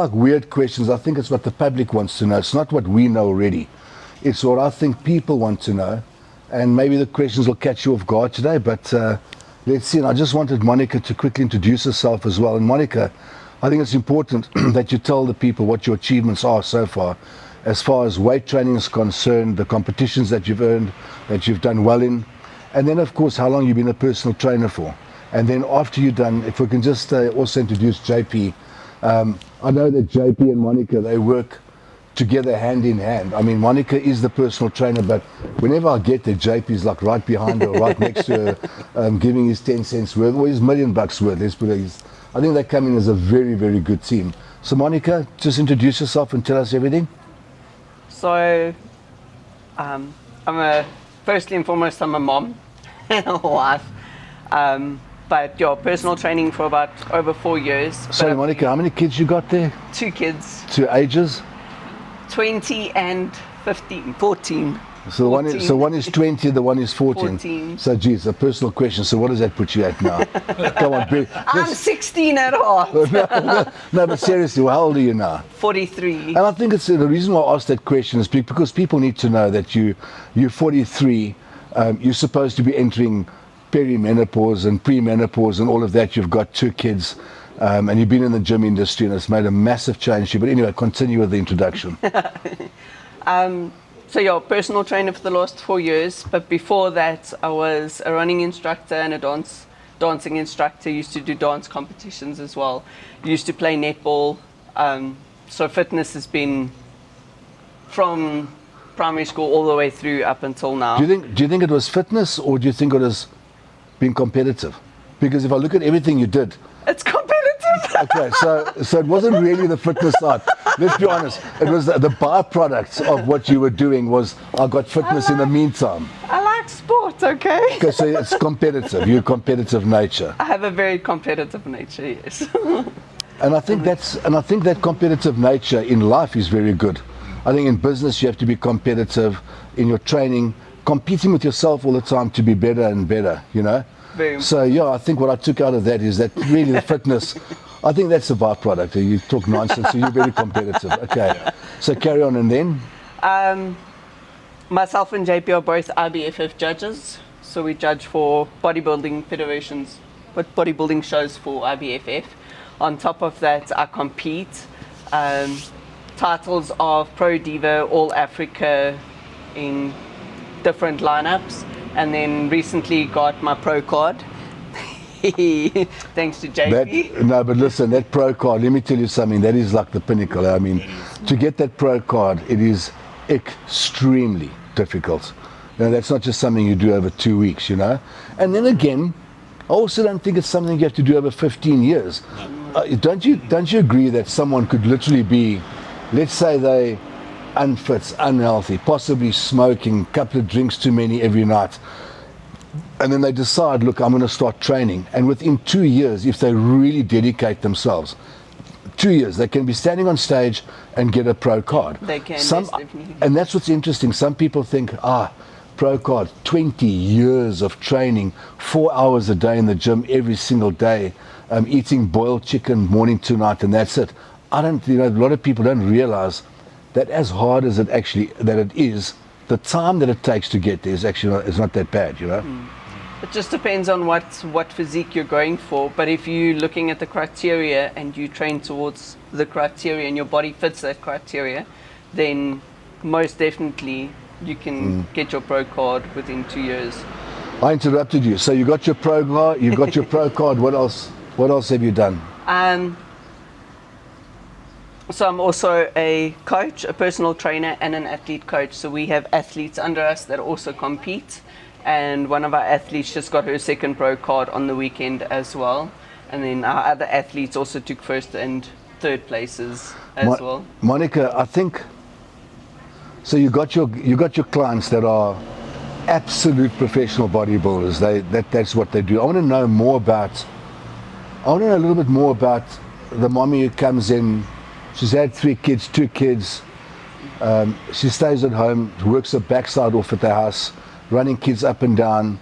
like weird questions. I think it's what the public wants to know. It's not what we know already. It's what I think people want to know. And maybe the questions will catch you off guard today, but let's see. And I just wanted Monica to quickly introduce herself as well. And Monica, I think it's important that you tell the people what your achievements are so far as weight training is concerned, the competitions that you've earned, that you've done well in, and then of course how long you've been a personal trainer for. And then after you're done, if we can just also introduce JP. I know that JP and Monica, they work together hand in hand. I mean, Monica is the personal trainer, but whenever I get there, JP is like right behind her, right next to her, giving his 10 cents worth, or his $1 million worth. Let's put it. I think they come in as a very, very good team. So Monica, just introduce yourself and tell us everything. So, firstly and foremost, I'm a mom and a wife. But personal training for about over 4 years. Sorry, Monica, how many kids you got there? 2 kids. 2 ages? 20 and 14. So one is 20, the one is 14. So, geez, a personal question. So, what does that put you at now? Come on, I'm 16 and a half. No, but seriously, how old are you now? 43. And I think it's the reason why I asked that question is because people need to know that you're 43. You're supposed to be entering perimenopause and premenopause and all of that. You've got 2 kids. And you've been in the gym industry, and it's made a massive change to you. But anyway, continue with the introduction. So personal trainer for the last 4 years, but before that I was a running instructor and a dancing instructor. Used to do dance competitions as well. Used to play netball. So fitness has been from primary school all the way through up until now. Do you think it was fitness, or do you think it was being competitive? Because if I look at everything you did, it's competitive. Okay, so it wasn't really the fitness side. Let's be honest. It was the byproduct of what you were doing was I got fitness in the meantime. I like sport, okay? Okay, so it's competitive. You're competitive nature. I have a very competitive nature, yes. And I think that competitive nature in life is very good. I think in business you have to be competitive, in your training, competing with yourself all the time to be better and better, you know? So I think what I took out of that is that really the fitness, I think that's a byproduct. You talk nonsense, so you're very competitive. Okay, so carry on. And then? Myself and JP are both IBFF judges. So we judge for bodybuilding federations, but bodybuilding shows for IBFF. On top of that, I compete. Titles of Pro Diva, All Africa in different lineups. And then recently got my pro card, thanks to JP. But listen, that pro card, let me tell you something, that is like the pinnacle. I mean, to get that pro card, it is extremely difficult. You know, that's not just something you do over 2 weeks, you know. And then again, I also don't think it's something you have to do over 15 years. Don't you agree that someone could literally be, let's say they unfit, unhealthy, possibly smoking, a couple of drinks too many every night, and then they decide, look, I'm going to start training, and within 2 years, if they really dedicate themselves, 2 years, they can be standing on stage and get a pro card. They can, definitely. And that's what's interesting. Some people think, pro card, 20 years of training, 4 hours a day in the gym every single day, eating boiled chicken morning to night, and that's it. A lot of people don't realize that as hard as it is, the time that it takes to get there is not that bad, you know. It just depends on what physique you're going for. But if you're looking at the criteria and you train towards the criteria and your body fits that criteria, then most definitely you can get your pro card within 2 years. I interrupted you. So you got your pro card. You got your pro card. What else? What else have you done? So I'm also a coach, a personal trainer, and an athlete coach. So we have athletes under us that also compete. And one of our athletes just got her second pro card on the weekend as well. And then our other athletes also took first and third places as well. Monica, I think, so you got your clients that are absolute professional bodybuilders. That's what they do. I want to know a little bit more about the mommy who comes in. She's had 3 kids, 2 kids. She stays at home, works her backside off at the house, running kids up and down.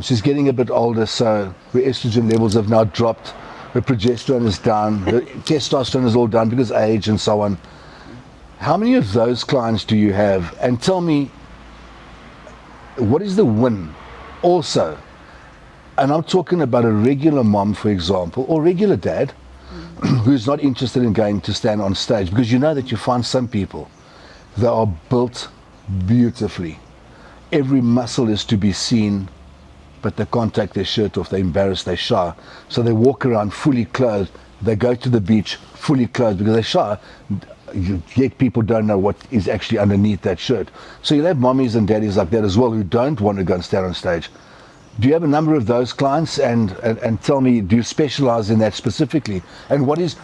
She's getting a bit older, so her estrogen levels have now dropped. her progesterone is down, her testosterone is all down because age and so on. How many of those clients do you have? And tell me, what is the win also? And I'm talking about a regular mom, for example, or regular dad, who's not interested in going to stand on stage, because you know that you find some people, they are built beautifully. Every muscle is to be seen, but they can't take their shirt off. They're embarrassed, they're shy. So they walk around fully clothed. They go to the beach fully clothed because they're shy. Yet people don't know what is actually underneath that shirt. So you'll have mommies and daddies like that as well who don't want to go and stand on stage. Do you have a number of those clients? And tell me, do you specialize in that specifically? And what is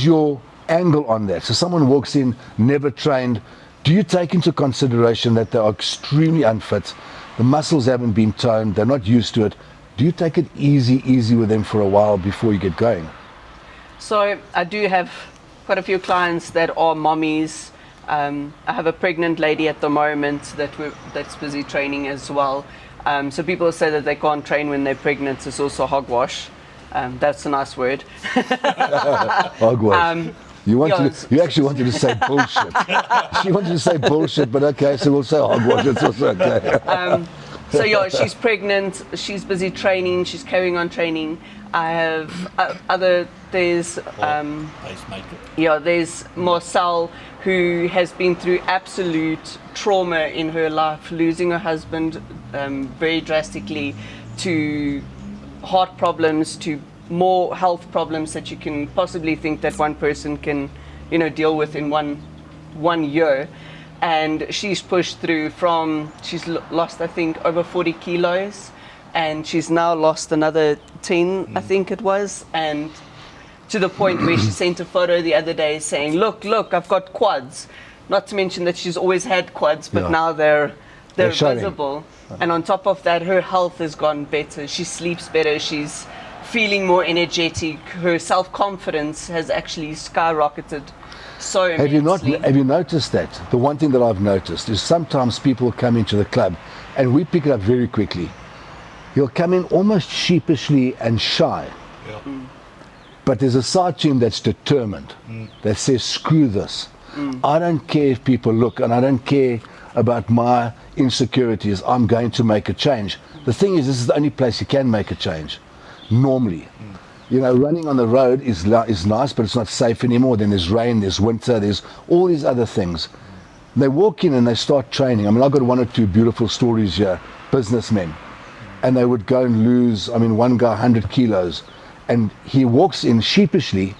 your angle on that? So someone walks in, never trained. Do you take into consideration that they are extremely unfit? The muscles haven't been toned. They're not used to it. Do you take it easy with them for a while before you get going? So I do have quite a few clients that are mommies. I have a pregnant lady at the moment that's busy training as well. So people say that they can't train when they're pregnant. It's also hogwash. That's a nice word. Hogwash. You actually wanted to say bullshit. She wanted to say bullshit, but okay, so we'll say hogwash. It's also okay. So yeah, she's pregnant. She's busy training. She's carrying on training. I have there's Marcel, who has been through absolute trauma in her life, losing her husband very drastically, to heart problems, to more health problems that you can possibly think that one person can, deal with in one year. And she's pushed through she's lost, I think, over 40 kilos, and she's now lost another 10, I think it was, and to the point where she sent a photo the other day saying, look, I've got quads. Not to mention that she's always had quads, but now they're visible. And on top of that, her health has gone better. She sleeps better. She's feeling more energetic. Her self-confidence has actually skyrocketed so immensely. Have you noticed that? The one thing that I've noticed is sometimes people come into the club and we pick it up very quickly. He'll come in almost sheepishly and shy. Yeah. But there's a side to him that's determined, that says, screw this. I don't care if people look, and I don't care about my insecurities. I'm going to make a change. The thing is, this is the only place you can make a change, normally. Running on the road is nice, but it's not safe anymore. Then there's rain, there's winter, there's all these other things. They walk in and they start training. I mean, I've got one or two beautiful stories here, businessmen. And they would go and lose, one guy 100 kilos. And he walks in sheepishly,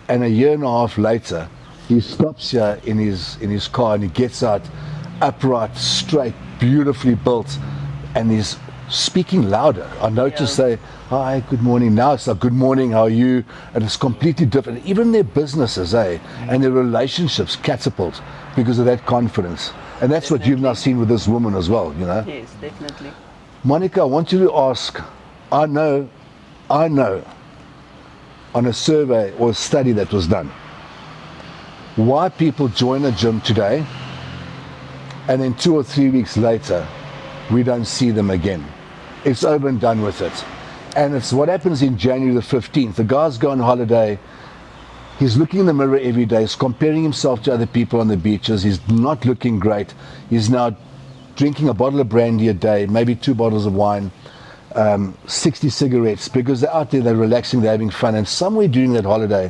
and a year and a half later, he stops here in his car and he gets out upright, straight, beautifully built, and he's speaking louder. I noticed they, hi, good morning. Now it's like, good morning, how are you? And it's completely different. Even their businesses, and their relationships catapult because of that confidence. And that's what you've now seen with this woman as well, Yes, definitely. Monica, I want you to ask, I know, on a survey or a study that was done, why people join a gym today and then 2 or 3 weeks later we don't see them again. It's over and done with it. And it's what happens in January the 15th. The guy's go on holiday, he's looking in the mirror every day, he's comparing himself to other people on the beaches, he's not looking great, he's now drinking a bottle of brandy a day, maybe 2 bottles of wine, 60 cigarettes, because they're out there, they're relaxing, they're having fun, and somewhere during that holiday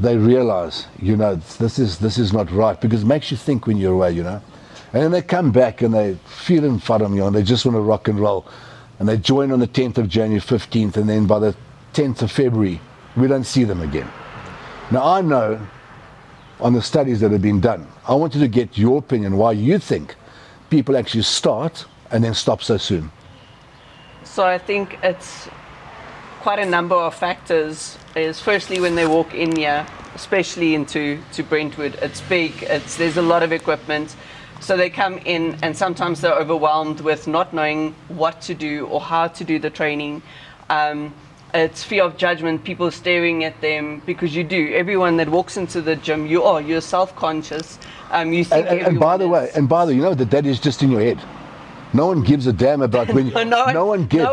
they realize, this is not right, because it makes you think when you're away, and then they come back and they feel in faram, and they just want to rock and roll, and they join on the 10th of January, 15th, and then by the 10th of February we don't see them again. Now I know on the studies that have been done, I wanted to get your opinion why you think people actually start and then stop so soon. So I think it's quite a number of factors. Is firstly when they walk in here, especially into Brentwood, it's big, there's a lot of equipment. So they come in and sometimes they're overwhelmed with not knowing what to do or how to do the training. It's fear of judgment, people staring at them, because you do. Everyone that walks into the gym, you're self-conscious. You think and by the way, that is just in your head. No one gives a damn about when you, no one gives.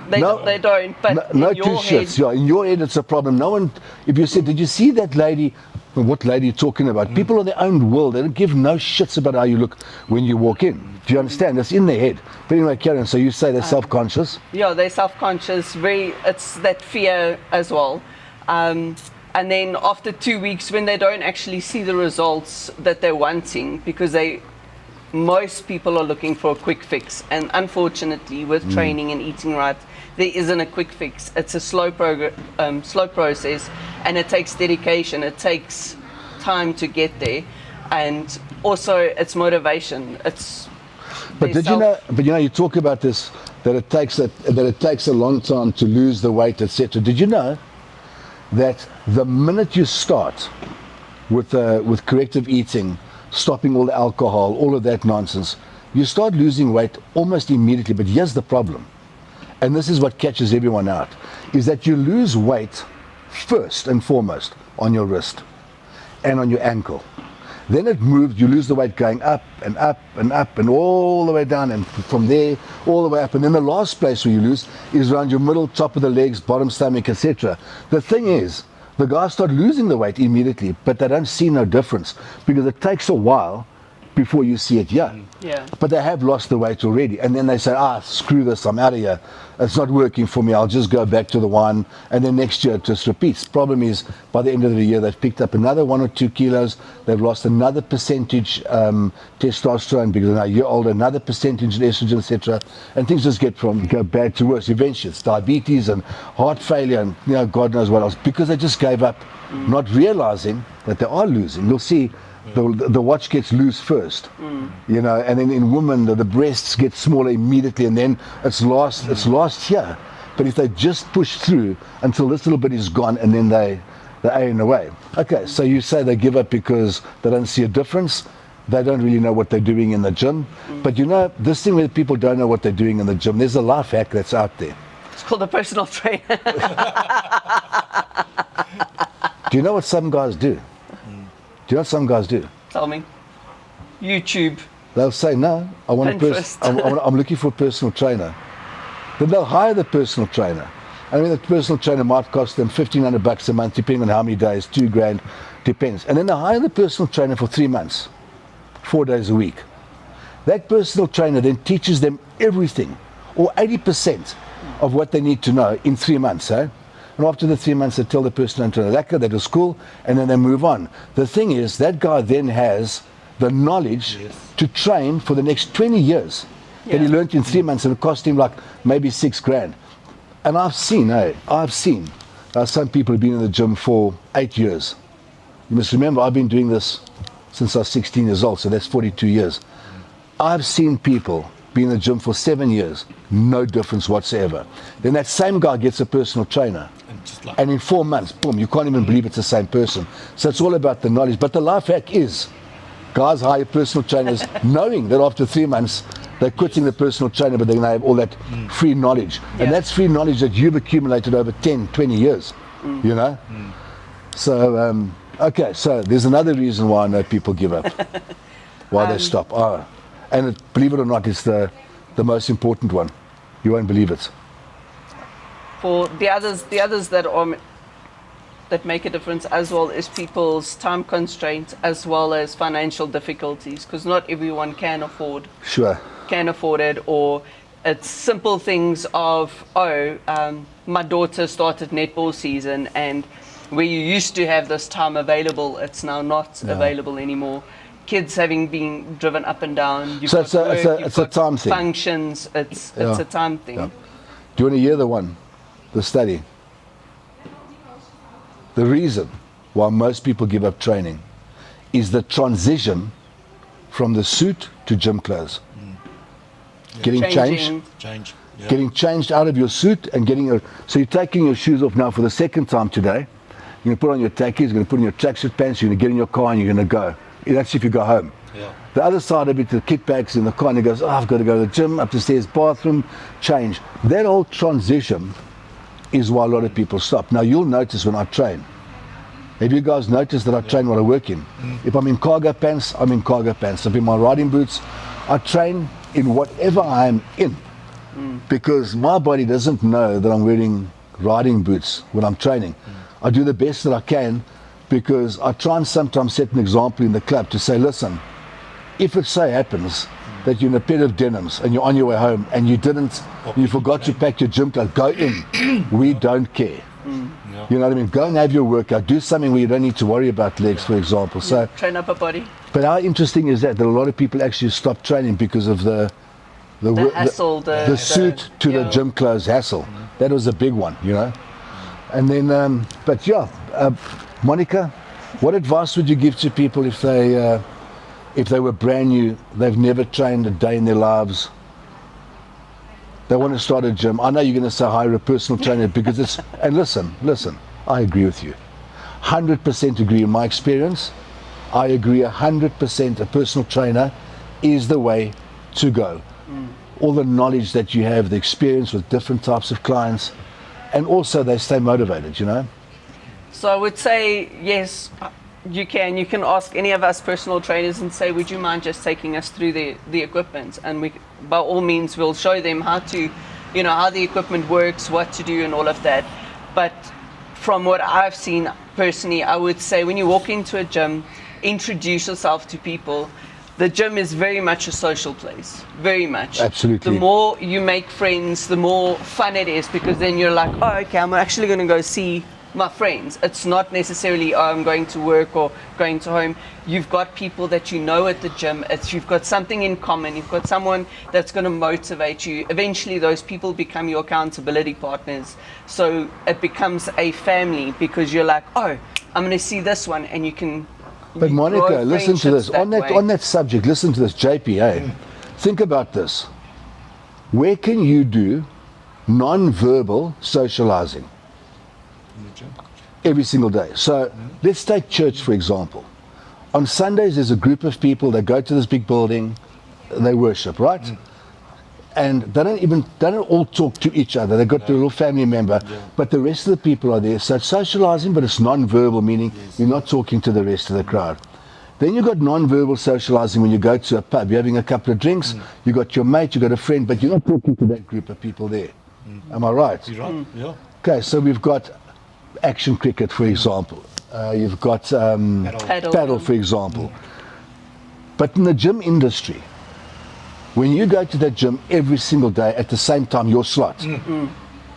They don't. But no in two your shits. head, Yeah, in your head, it's a problem. No one. If you said, "Did you see that lady?" Well, what lady are you talking about? People are their own world. They don't give no shits about how you look when you walk in. Do you understand? That's in their head. But anyway, Karen. So you say they're self-conscious. yeah, they're self-conscious. It's that fear as well. And then after 2 weeks, when they don't actually see the results that they're wanting, because most people are looking for a quick fix, and unfortunately, with training and eating right, there isn't a quick fix. It's a slow process, and it takes dedication. It takes time to get there, and also it's motivation. But did you know? But you know, you talk about this that it takes a long time to lose the weight, etc. Did you know that the minute you start with corrective eating, stopping all the alcohol, all of that nonsense, you start losing weight almost immediately. But here's the problem, and this is what catches everyone out, is that you lose weight first and foremost on your wrist and on your ankle. Then it moves, you lose the weight going up and up and up and all the way down, and from there all the way up. And then the last place where you lose is around your middle, top of the legs, bottom stomach, etc. The thing is, the guys start losing the weight immediately, but they don't see no difference because it takes a while before you see it. Yeah. But they have lost the weight already, and then they say, screw this, I'm out of here. It's not working for me. I'll just go back to the wine, and then next year it just repeats. Problem is, by the end of the year, they've picked up another 1 or 2 kilos. They've lost another percentage testosterone because they're a year older, another percentage in estrogen, etc. And things just go bad to worse. Eventually, it's diabetes and heart failure, and God knows what else, because they just gave up, not realizing that they are losing. You'll see. The watch gets loose first, and then in women the breasts get smaller immediately, and then it's lost here. But if they just push through until this little bit is gone, and then they are in the way. Okay, so you say they give up because they don't see a difference. They don't really know what they're doing in the gym. But this thing where people don't know what they're doing in the gym, there's a life hack that's out there. It's called a personal trainer. Do you know what some guys do? Do you know what some guys do? Tell me. YouTube. They'll say, no, I want I'm looking for a personal trainer. Then they'll hire the personal trainer. I mean, the personal trainer might cost them $1,500 a month, depending on how many days, $2,000, depends. And then they hire the personal trainer for 3 months, 4 days a week. That personal trainer then teaches them everything, or 80% of what they need to know in 3 months, And after the 3 months, they tell the person to that was cool, and then they move on. The thing is, that guy then has the knowledge to train for the next 20 years that he learned in 3 months, and it cost him like maybe $6,000. And I've seen some people have been in the gym for 8 years. You must remember, I've been doing this since I was 16 years old, so that's 42 years. I've seen people be in the gym for 7 years, no difference whatsoever. Then that same guy gets a personal trainer. And in 4 months, boom, you can't even believe it's the same person. So it's all about the knowledge. But the life hack is, guys hire personal trainers knowing that after 3 months, they're quitting the personal trainer, but they're going to have all that free knowledge. And that's free knowledge that you've accumulated over 10, 20 years, So, okay, so there's another reason why I know people give up, why they stop. And believe it or not, it's the most important one. You won't believe it. For the others that make a difference as well is people's time constraints as well as financial difficulties, because not everyone can afford it, or it's simple things of my daughter started netball season, and where you used to have this time available, it's now not available anymore. Kids having been driven up and down. So it's a time thing. Functions. It's a time thing. Yeah. Do you want to hear the study? The reason why most people give up training is the transition from the suit to gym clothes. Getting changed out of your suit and so you're taking your shoes off now for the second time today. You're going to put on your tackies, you're going to put on your tracksuit pants, you're going to get in your car and you're going to go. That's if you go home. The other side of it, the kit bags in the car, and he goes, I've got to go to the gym, up the stairs, bathroom, change. That whole transition is why a lot of people stop. Now you'll notice when I train. Have you guys noticed that I train while I work in? If I'm in cargo pants, I'm in cargo pants. If I'm in my riding boots, I train in whatever I'm in, because my body doesn't know that I'm wearing riding boots when I'm training. I do the best that I can, because I try and sometimes set an example in the club to say, listen, if it so happens that you're in a pair of denims and you're on your way home and you forgot to pack your gym clothes, go in. We don't care. You know what I mean? Go and have your workout. Do something where you don't need to worry about legs, for example. So train up a body. But how interesting is that a lot of people actually stop training because of the hassle, the suit to the gym clothes hassle. That was a big one, you know. And then, but yeah, Monica, what advice would you give to people if they were brand new, they've never trained a day in their lives, they want to start a gym? I know you're going to say hire a personal trainer because it's, and listen, I agree with you. 100% agree. In my experience, I agree 100%. A personal trainer is the way to go. All the knowledge that you have, the experience with different types of clients, and also they stay motivated, you know? So I would say, yes, you can ask any of us personal trainers and say, would you mind just taking us through the equipment? And we, by all means, will show them how to, how the equipment works, what to do and all of that. But from what I've seen personally, I would say when you walk into a gym, introduce yourself to people. The gym is very much a social place, very much. Absolutely. The more you make friends, the more fun it is, because then you're like, oh, okay, I'm actually going to go see my friends. It's not necessarily, oh, I'm going to work or going to home. You've got people that you know at the gym. You've got something in common. You've got someone that's going to motivate you. Eventually, those people become your accountability partners. So it becomes a family, because you're like, oh, I'm going to see this one, and you can. But Monica, listen to this. On that subject, listen to this, JPA. Think about this. Where can you do non-verbal socializing? Every single day. So let's take church, for example. On Sundays, there's a group of people that go to this big building, they worship, right? And they don't all talk to each other. They've got their little family member, but the rest of the people are there. So it's socializing, but it's non-verbal, meaning you're not talking to the rest of the crowd. Then you've got non-verbal socializing when you go to a pub. You're having a couple of drinks, you got your mate, you got a friend, but you're not talking to that group of people there. Am I right? You're right, yeah. Okay, so we've got action cricket, for example. You've got paddle, for example. But in the gym industry, when you go to that gym every single day at the same time, your slot,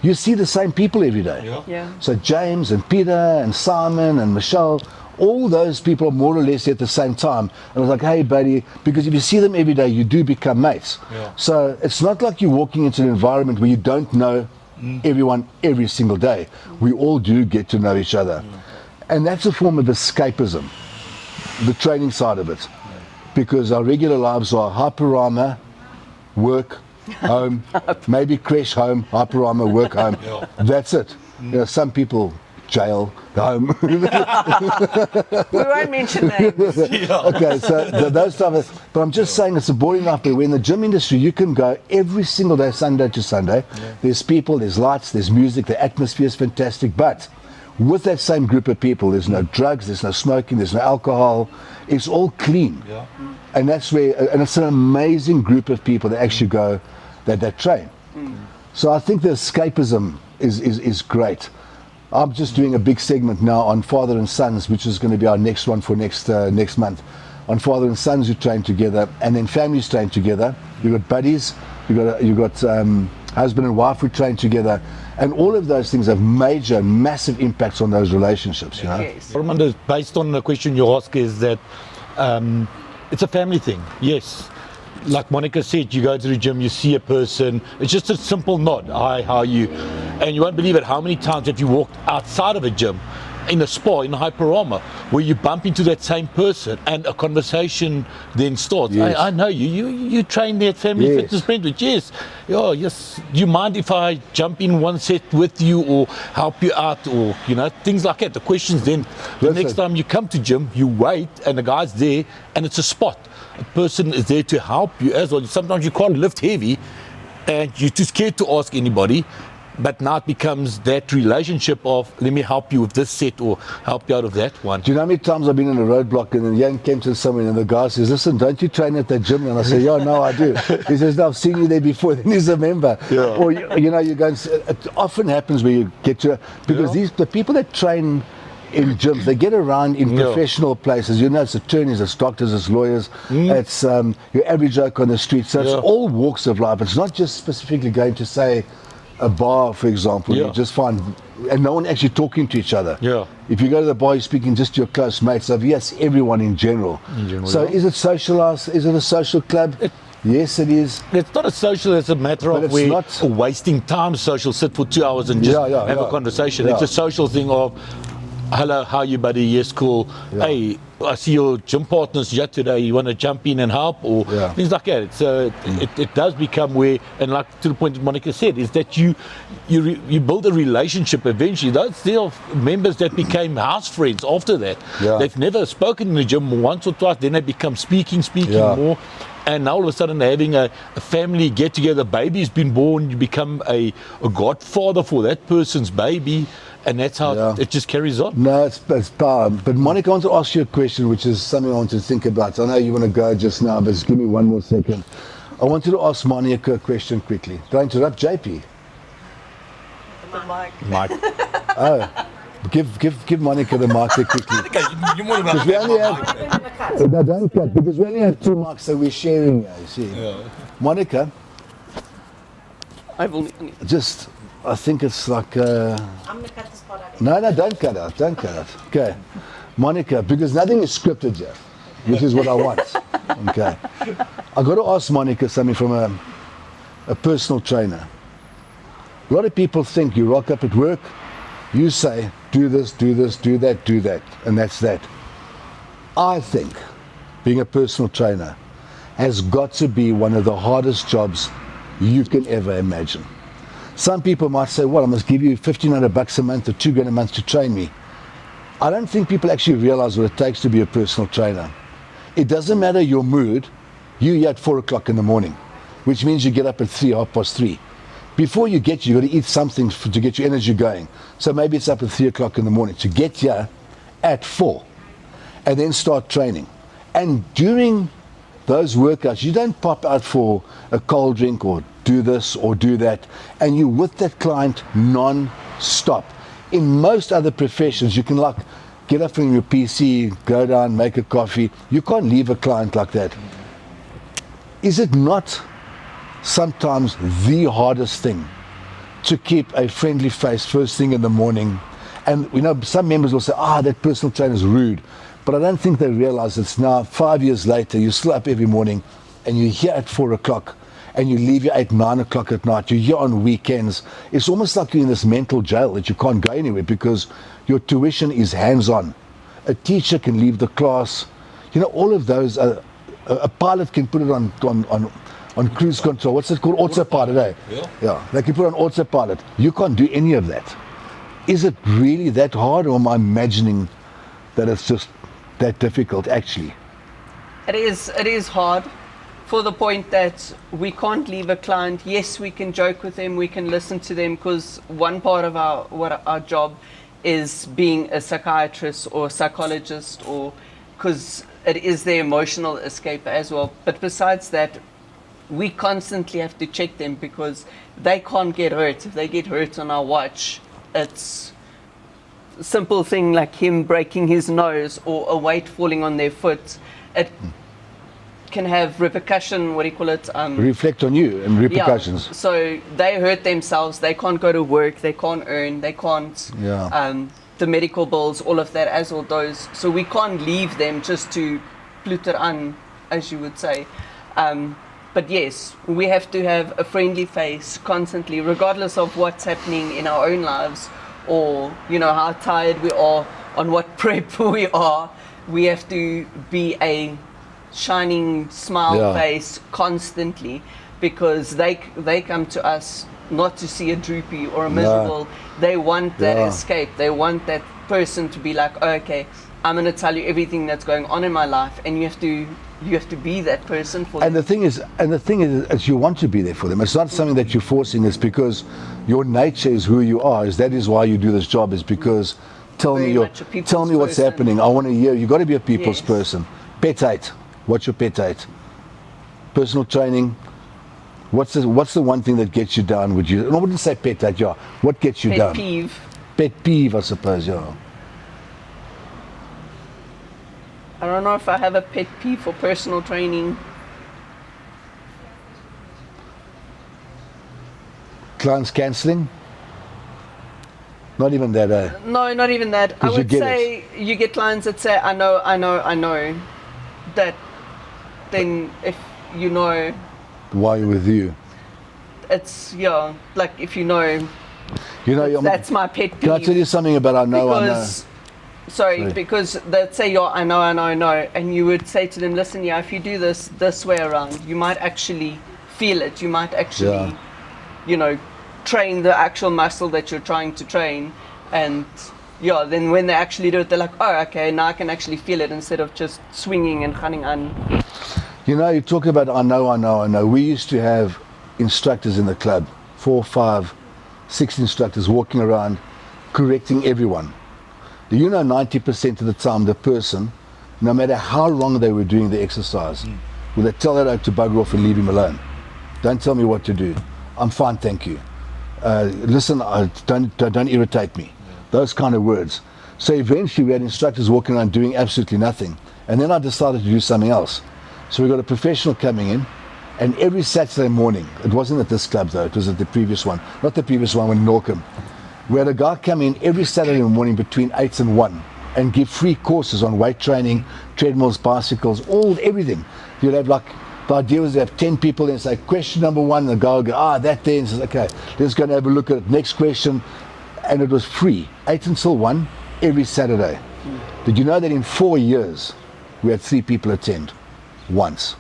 you see the same people every day. Yeah. So James and Peter and Simon and Michelle, all those people are more or less at the same time. And I was like, hey, buddy, because if you see them every day, you do become mates. Yeah. So it's not like you're walking into an environment where you don't know everyone every single day. We all do get to know each other. And that's a form of escapism, the training side of it. Because our regular lives are Hyperama, work, home, maybe crash home, Hyperama, work, home. That's it. Some people jail, home. We won't mention names. Okay, so those type of, but I'm just saying it's a boring life. But in the gym industry, you can go every single day, Sunday to Sunday. There's people, there's lights, there's music, the atmosphere is fantastic. But with that same group of people, there's no drugs, there's no smoking, there's no alcohol. It's all clean. And that's where, and it's an amazing group of people that actually go, that train. So I think the escapism is great. I'm just doing a big segment now on father and sons, which is going to be our next one for next month. On father and sons who train together, and then families train together. You've got buddies, you've got husband and wife who train together, and all of those things have major, massive impacts on those relationships. You know? Yes. Armando, based on the question you ask, is that it's a family thing. Yes. Like Monica said, you go to the gym, you see a person, it's just a simple nod, hi, how are you? And you won't believe it, how many times have you walked outside of a gym, in a spa, in a Hyperama, where you bump into that same person and a conversation then starts. Yes. I know you train there at Family Fitness Brentwood, yes. Yes. Do you mind if I jump in one set with you or help you out, or things like that? The questions then, the next time you come to gym, you wait and the guy's there and it's a spot. A person is there to help you as well. Sometimes you can't lift heavy and you're too scared to ask anybody. But now it becomes that relationship of, let me help you with this set or help you out of that one. Do you know how many times I've been in a roadblock and then Jan came to somewhere and the guy says, listen, don't you train at that gym? And I say, yeah, no, I do. He says, no, I've seen you there before. Then he's a member. Yeah. Or, you know, you go and it often happens where you get to, because the people that train in gyms, they get around in professional places. You know, it's attorneys, it's doctors, it's lawyers, it's your average joke on the street. So it's all walks of life. It's not just specifically going to say a bar, for example. You just find, and no one actually talking to each other. Yeah. If you go to the bar, you're speaking just to your close mates. So yes, everyone in general. So is it socialized? Is it a social club? Yes, it is. It's not a social, it's a matter But of it's where not wasting time social, sit for 2 hours and just have a conversation. Yeah. It's a social thing of, hello, how you, buddy? Yes, cool. Hey, I see your gym partners here today. You want to jump in and help, or things like that. It does become where, and like to the point that Monica said, is that you build a relationship eventually. Those still members that became house friends after that. They've never spoken in the gym once or twice. Then they become speaking more. And now all of a sudden they're having a family get together. Baby's been born. You become a godfather for that person's baby. And that's how it just carries on. No, it's power. But Monica, I want to ask you a question, which is something I want to think about. I know you want to go just now, but just give me one more second. I wanted to ask Monica a question quickly. Do I interrupt JP? Mike. Oh, give Monica the mic there quickly. You're more than Because we only have... No, don't cut, because we only have 2 mics, so we're sharing here, you see. Monica, I've only just... I think it's like... I'm going to cut this part out. No, don't cut out. Don't cut out. Okay. Monica, because nothing is scripted here, which is what I want. Okay. I got to ask Monica something from a personal trainer. A lot of people think you rock up at work, you say, do this, do that, and that's that. I think being a personal trainer has got to be one of the hardest jobs you can ever imagine. Some people might say, well, I must give you $1,500 a month or $2,000 a month to train me. I don't think people actually realize what it takes to be a personal trainer. It doesn't matter your mood. You're here at 4 o'clock in the morning, which means you get up at 3:30. Before you got to eat something to get your energy going. So maybe it's up at 3 o'clock in the morning to get here at 4 and then start training. And during those workouts, you don't pop out for a cold drink or do this or do that, and you're with that client non-stop. In most other professions, you can like get up from your PC, go down, make a coffee. You can't leave a client like that. Is it not sometimes the hardest thing to keep a friendly face first thing in the morning? And you know, some members will say, that personal trainer is rude. But I don't think they realize it's now 5 years later, you're still up every morning and you're here at 4 o'clock and you leave here at 9 o'clock at night. You're here on weekends. It's almost like you're in this mental jail that you can't go anywhere because your tuition is hands-on. A teacher can leave the class. You know, all of those, a pilot can put it on cruise control. What's it called? Autopilot, eh? Yeah. They can put it on autopilot. You can't do any of that. Is it really that hard, or am I imagining that it's just that difficult actually? It is hard, for the point that we can't leave a client. Yes, we can joke with them, we can listen to them, because one part of our job is being a psychiatrist or psychologist, or because it is their emotional escape as well. But besides that, we constantly have to check them because they can't get hurt. If they get hurt on our watch, it's a simple thing like him breaking his nose or a weight falling on their foot. It can have repercussion, reflect on you and repercussions. Yeah, so they hurt themselves, they can't go to work, they can't earn, they can't, the medical bills, all of that, as all those. So we can't leave them just to plutter aan, as you would say. But yes, we have to have a friendly face constantly, regardless of what's happening in our own lives, or you know how tired we are, on what prep we are. We have to be a shining smile face constantly, because they come to us not to see a droopy or a miserable. They want that escape. They want that person to be like, okay, I'm going to tell you everything that's going on in my life, and you have to be that person for And them. the thing is you want to be there for them. It's not something that you're forcing. It's because your nature is who you are. That is why you do this job. Is because tell Very me much a people's tell me what's person. happening. I want to hear. You got to be a people's Yes. person. Pet hate. What's your pet hate? Personal training. What's the one thing that gets you down? Would you? I wouldn't say pet hate. Yeah. What gets you Pet down? peeve. Pet peeve, I suppose. Yeah. I don't know if I have a pet peeve for personal training. Clients cancelling. Not even that. No, not even that. I Did you would get say you get clients that say, I know, that then if you know, Why with you? it's, yeah, like if you know, You know. that's my pet peeve. Can I tell you something about I know? Because, sorry, because they'd say, yeah, I know, and you would say to them, listen, yeah, if you do this way around, you might actually feel it. You might actually, Yeah. you know, train the actual muscle that you're trying to train, and yeah, then when they actually do it, they're like, oh, okay, now I can actually feel it instead of just swinging and running on. You know, you talk about I know. We used to have instructors in the club, 4, 5, 6 instructors walking around correcting everyone. Do you know 90% of the time the person, no matter how wrong they were doing the exercise, will they tell that oak to bugger off and leave him alone? Don't tell me what to do. I'm fine, thank you. Listen, don't irritate me. Those kind of words. So eventually we had instructors walking around doing absolutely nothing. And then I decided to do something else. So we got a professional coming in, and every Saturday morning, it wasn't at this club though, it was at the previous one, not the previous one, in Norcombe. We had a guy come in every Saturday morning between 8 and 1 and give free courses on weight training, treadmills, bicycles, everything. You'd have like, the idea was to have 10 people and say, question number 1, and the guy would go, that there, and says, okay, let's go and have a look at it. Next question. And it was free, 8 until 1, every Saturday. Did you know that in 4 years, we had 3 people attend once?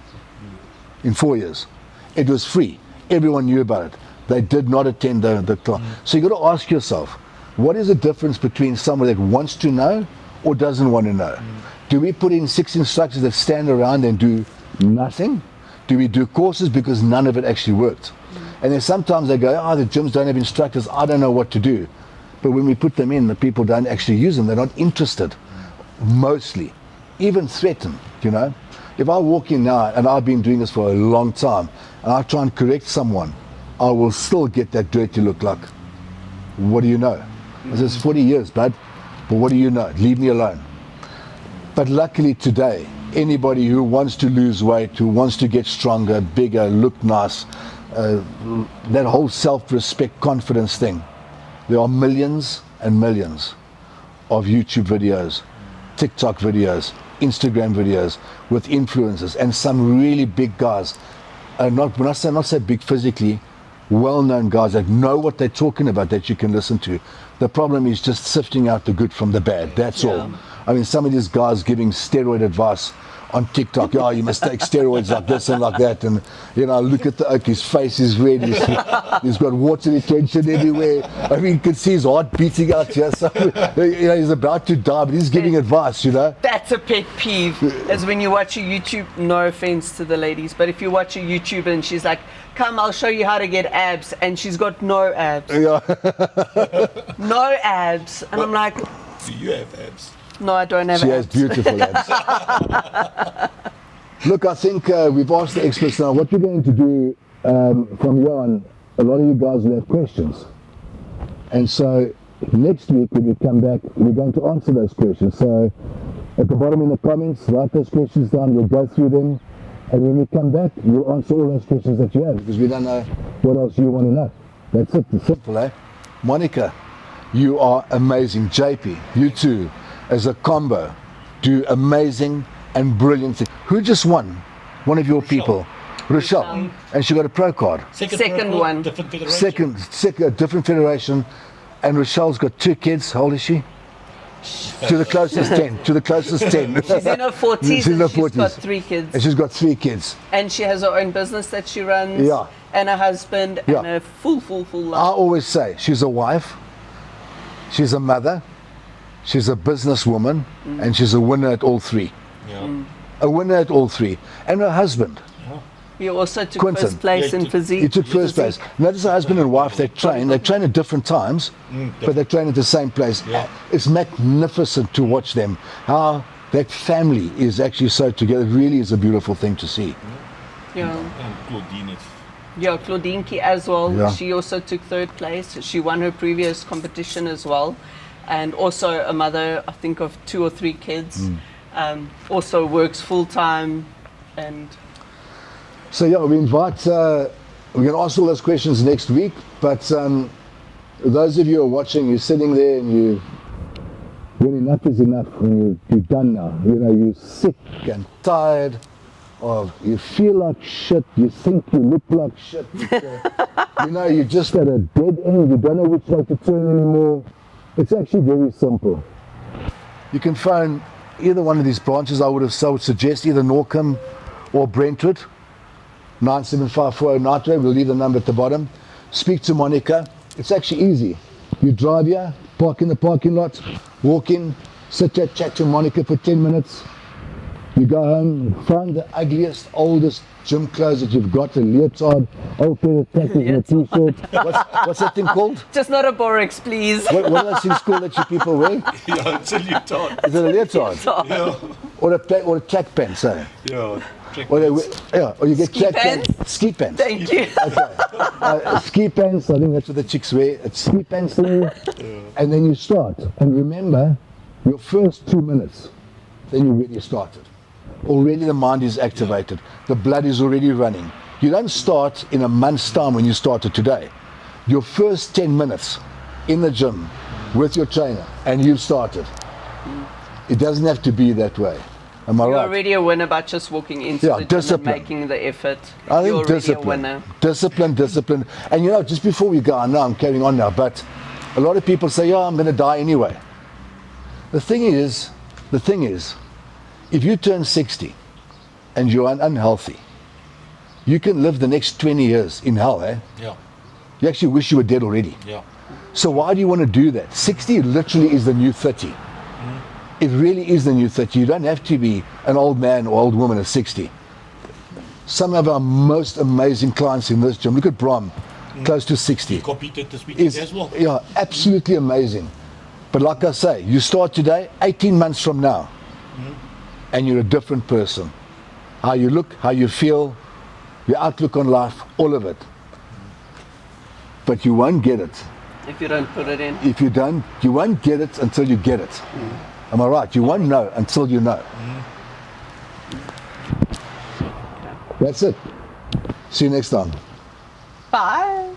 In 4 years. It was free. Everyone knew about it. They did not attend the class. So you got to ask yourself, what is the difference between someone that wants to know or doesn't want to know? Do we put in 6 instructors that stand around and do nothing? Do we do courses because none of it actually worked? And then sometimes they go, the gyms don't have instructors, I don't know what to do. But when we put them in, the people don't actually use them. They're not interested, mostly. Even threaten, you know. If I walk in now, and I've been doing this for a long time, and I try and correct someone, I will still get that dirty look like, what do you know? I said, it's 40 years, bud, but what do you know? Leave me alone. But luckily today, anybody who wants to lose weight, who wants to get stronger, bigger, look nice, that whole self-respect, confidence thing, there are millions and millions of YouTube videos, TikTok videos, Instagram videos with influencers, and some really big guys. When I say big physically, well-known guys that know what they're talking about that you can listen to. The problem is just sifting out the good from the bad. That's all. I mean, some of these guys giving steroid advice on TikTok. You must take steroids like this and like that. And, you know, look at the oak, his face is red. He's got water retention everywhere. I mean, you can see his heart beating out here. So, you know, he's about to die, but he's giving advice, you know. That's a pet peeve, is when you watch a YouTube, no offense to the ladies, but if you watch a YouTuber and she's like, come, I'll show you how to get abs, and she's got no abs. Yeah. No abs. And I'm like, Do you have abs? no, I don't have She has abs. beautiful abs. Look, I think we've asked the experts now what we're going to do from here on. A lot of you guys will have questions. And so next week when we come back, we're going to answer those questions. So at the bottom in the comments, write those questions down. We'll go through them. And when we come back, we'll answer all those questions that you have because we don't know what else you want to know. That's it. It's simple, eh? Monica, you are amazing. JP, you too, as a combo, do amazing and brilliant things. Who just won? One of your people. Rochelle. And she got a pro card. Second one. Different federation. Second, different federation. And Rochelle's got 2 kids. How old is she? To the closest 10. To the closest 10. She's in her 40s She's in her and she's 40s. got 3 kids. And she's got 3 kids. And she has her own business that she runs. Yeah. And a husband Yeah. and a full I life. always say she's a wife, she's a mother, She's a businesswoman, and she's a winner at all three. Yeah. A winner at all three. And her husband, He also took Quinton. first place Yeah, in he physique. he took first place. Notice her husband and wife, they train at different times, but they train at the same place. Yeah. It's magnificent to watch them. How that family is actually so together. It really is a beautiful thing to see. Yeah. And Claudine is. Yeah, Claudinki as well. Yeah. She also took third place. She won her previous competition as well. And also a mother, I think, of 2 or 3 kids. Also works full time. And So yeah, we invite, we're going to ask all those questions next week, but those of you who are watching, you're sitting there and when enough is enough, when you're done now, you know, you're sick and tired of, you feel like shit, you think you look like shit, you know, you're just at a dead end, you don't know which way to turn anymore. It's actually very simple. You can phone either one of these branches. I would suggest either Norcom or Brentwood. 97540 Nitro, we'll leave the number at the bottom. Speak to Monica. It's actually easy. You drive here, park in the parking lot, walk in, sit there, chat to Monica for 10 minutes. You go home, find the ugliest, oldest gym clothes that you've got, a leotard, old pair of tackles and a t-shirt. What's that thing called? just not a Borex, please. What are those things called that you people wear? Yeah, it's a leotard. Is it a leotard? Yeah. Or a track pants, eh? Yeah. Or you get Ski track pants? ski pants. Thank you. Okay. Ski pants, I think that's what the chicks wear. It's ski pants thing, and then you start. And remember, your first 2 minutes, then you really started. Already the mind is activated. The blood is already running. You don't start in a month's time when you started today. Your first 10 minutes in the gym with your trainer, and you've started. It doesn't have to be that way. Am I You're right? already a winner by just walking into Yeah, the gym discipline. and making the effort. I You're think already discipline. a winner. Discipline. And you know, just before we go, I know I'm carrying on now, but a lot of people say, yeah, I'm going to die anyway. The thing is, if you turn 60 and you're unhealthy, you can live the next 20 years in hell, eh? Yeah. You actually wish you were dead already. Yeah. So why do you want to do that? 60 literally is the new 30. It really is the new 30. You don't have to be an old man or old woman at 60. Some of our most amazing clients in this gym, look at Bram, close to 60. Competed this weekend Is, as well. yeah, absolutely amazing. But like I say, you start today, 18 months from now, and you're a different person. How you look, how you feel, your outlook on life, all of it. But you won't get it. If you don't put it in. If you don't, you won't get it until you get it. Am I right? You won't know until you know. That's it. See you next time. Bye.